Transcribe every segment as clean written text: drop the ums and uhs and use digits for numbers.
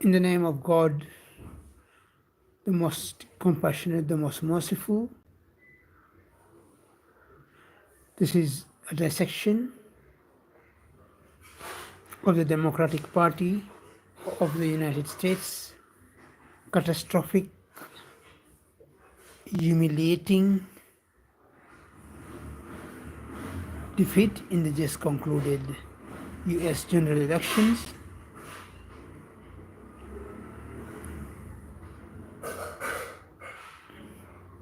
In the name of God, the most compassionate, the most merciful, this is a dissection of the Democratic Party of the United States, catastrophic, humiliating defeat in the just concluded US general elections,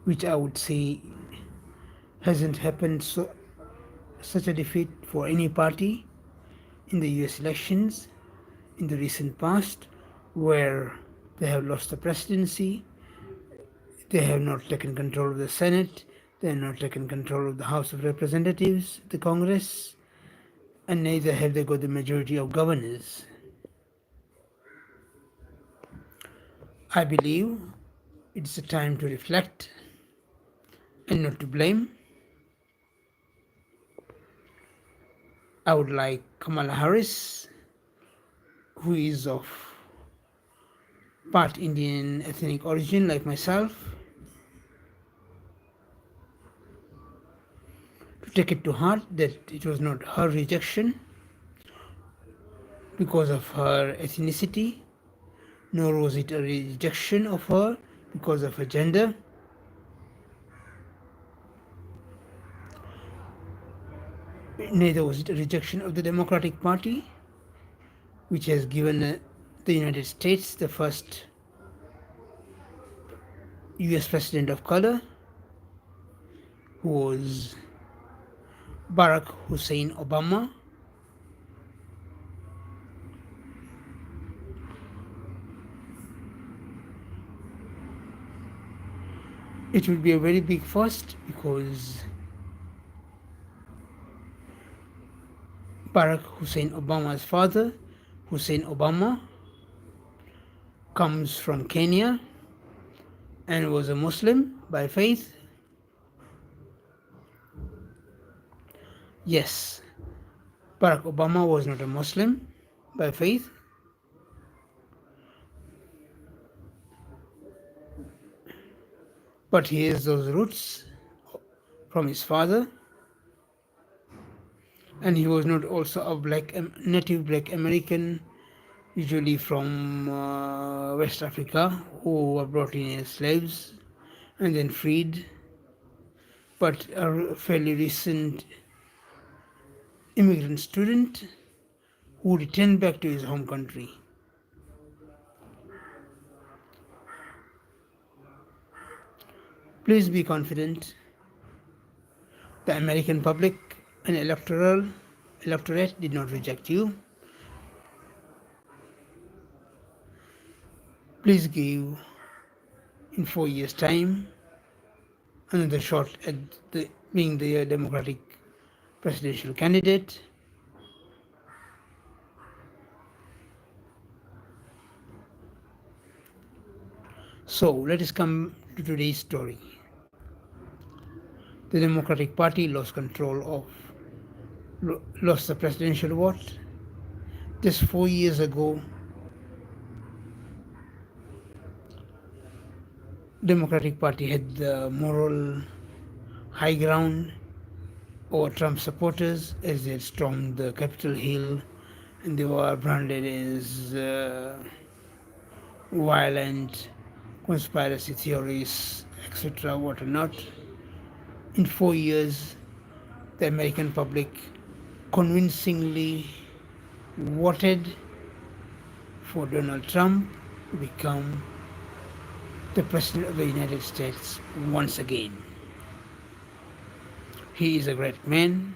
which I would say hasn't happened such a defeat for any party in the US elections in the recent past, where they have lost the presidency, they have not taken control of the Senate, they have not taken control of the House of Representatives, the Congress, and neither have they got the majority of governors. I believe it's a time to reflect and not to blame. I would like Kamala Harris, who is of part Indian ethnic origin like myself, to take it to heart that it was not her rejection because of her ethnicity, nor was it a rejection of her because of her gender. Neither was it a rejection of the Democratic Party, which has given the United States the first US president of color, who was Barack Hussein Obama. It will be a very big first because Barack Hussein Obama's father, Hussein Obama, comes from Kenya and was a Muslim by faith. Yes, Barack Obama was not a Muslim by faith, but he has those roots from his father, and he was not also a native black American, usually from West Africa, who were brought in as slaves and then freed, but a fairly recent immigrant student who returned back to his home country. Please be confident. The American public and electorate did not reject you. Please give, in 4 years' time, another shot at being the Democratic presidential candidate. So let us come to today's story. The Democratic Party lost the presidential vote. Just 4 years ago, Democratic Party had the moral high ground over Trump supporters as they had stormed the Capitol Hill and they were branded as violent conspiracy theories, etc., what not. In 4 years, the American public convincingly voted for Donald Trump to become the President of the United States once again. He is a great man,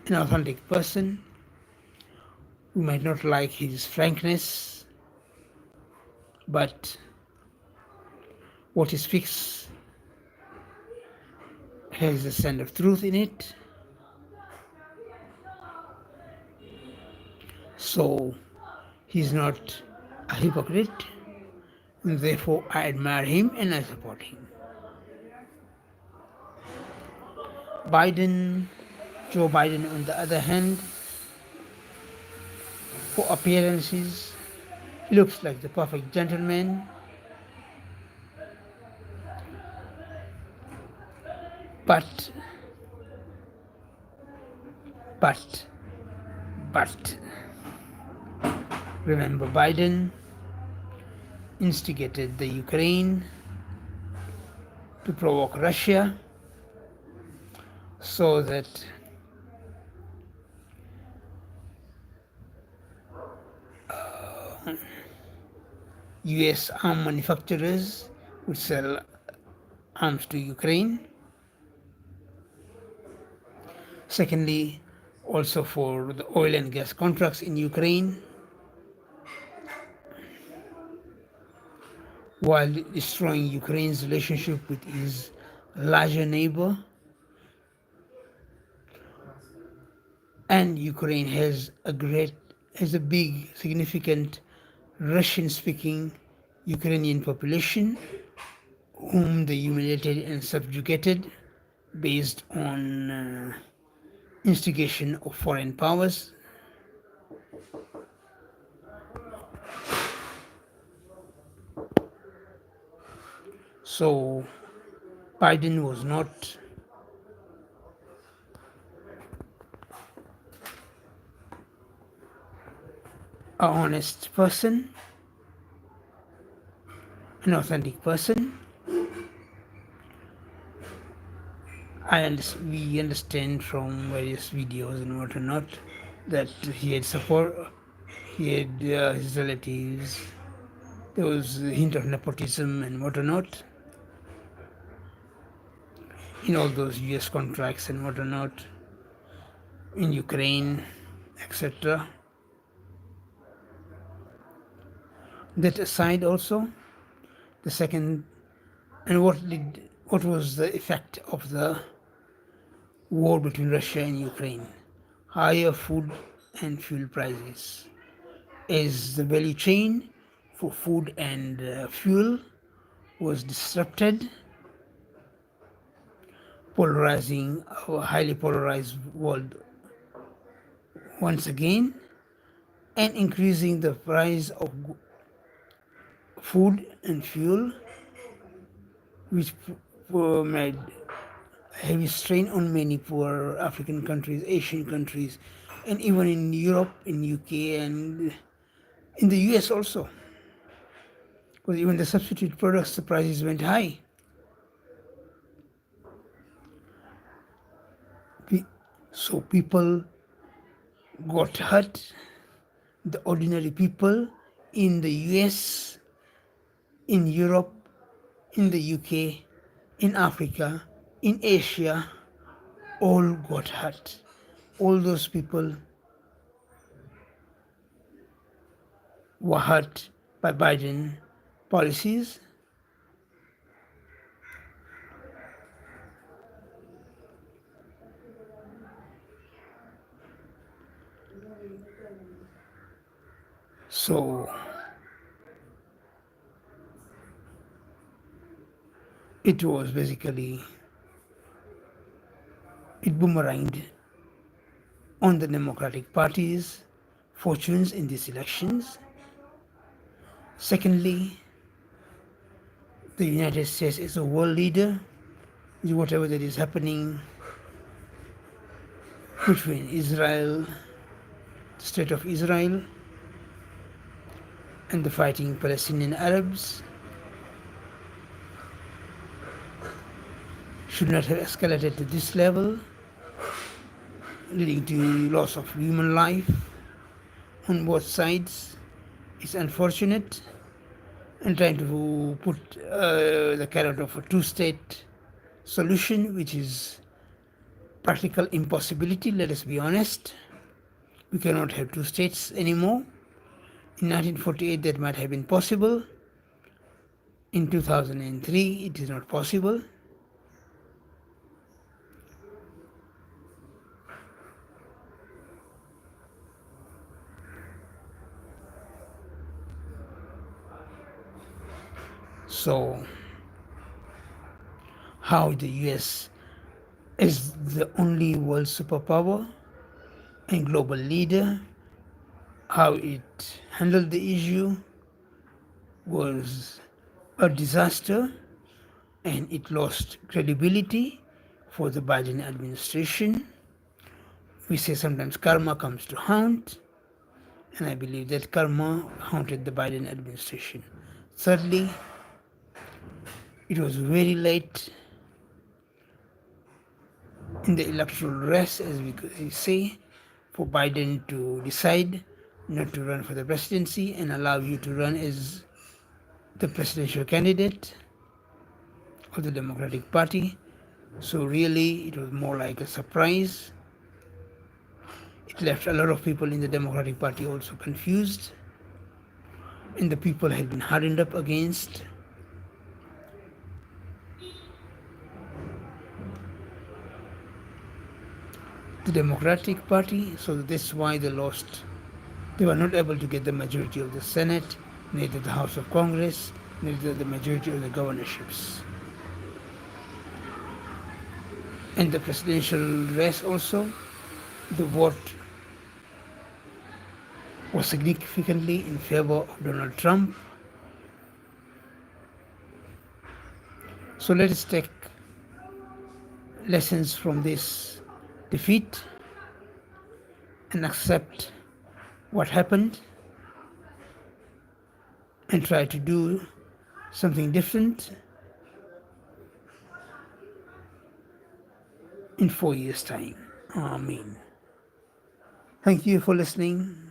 an authentic person. We might not like his frankness, but what he speaks has a scent of truth in it. So he's not a hypocrite, and therefore I admire him and I support him. Joe Biden, on the other hand, For appearances, he looks like the perfect gentleman, but, but, but, remember Biden instigated the Ukraine to provoke Russia so that US arm manufacturers would sell arms to Ukraine. Secondly, also for the oil and gas contracts in Ukraine, while destroying Ukraine's relationship with its larger neighbor. And Ukraine has a big, significant Russian-speaking Ukrainian population whom they humiliated and subjugated based on instigation of foreign powers. So Biden was not an honest person, an authentic person. We understand from various videos and whatnot that he had support, he had his relatives. There was a hint of nepotism and whatnot in all those US contracts and whatnot in Ukraine, etc. That aside, also, the second, and what was the effect of the war between Russia and Ukraine? Higher food and fuel prices. As the value chain for food and fuel was disrupted, polarizing our highly polarized world once again, and increasing the price of food and fuel, which made heavy strain on many poor African countries, Asian countries, and even in Europe, in UK, and in the US also. Because even the substitute products, the prices went high. So people got hurt. The ordinary people in the US, in Europe, in the UK, in Africa, in Asia, all got hurt. All those people were hurt by Biden policies. So it was basically, it boomeranged on the Democratic Party's fortunes in these elections. Secondly, the United States is a world leader with whatever that is happening between Israel, the state of Israel, and the fighting Palestinian Arabs should not have escalated to this level, leading to loss of human life on both sides. It's unfortunate, and trying to put the carrot of a two-state solution, which is practical impossibility, let us be honest. We cannot have two states anymore. In 1948 that might have been possible. In 2003 it is not possible. So how the US is the only world superpower and global leader, how it handled the issue was a disaster, and it lost credibility for the Biden administration. We say sometimes karma comes to haunt, and I believe that karma haunted the Biden administration. Thirdly, it was very late in the electoral race, as we say, for Biden to decide not to run for the presidency and allow you to run as the presidential candidate of the Democratic Party. So really, it was more like a surprise. It left a lot of people in the Democratic Party also confused, and the people had been hardened up against the Democratic Party. So that's why they lost. They were not able to get the majority of the Senate, neither the House of Congress, neither the majority of the governorships. And the presidential race also, the vote was significantly in favor of Donald Trump. So let us take lessons from this defeat and accept what happened and try to do something different in 4 years' time. Amen. Thank you for listening.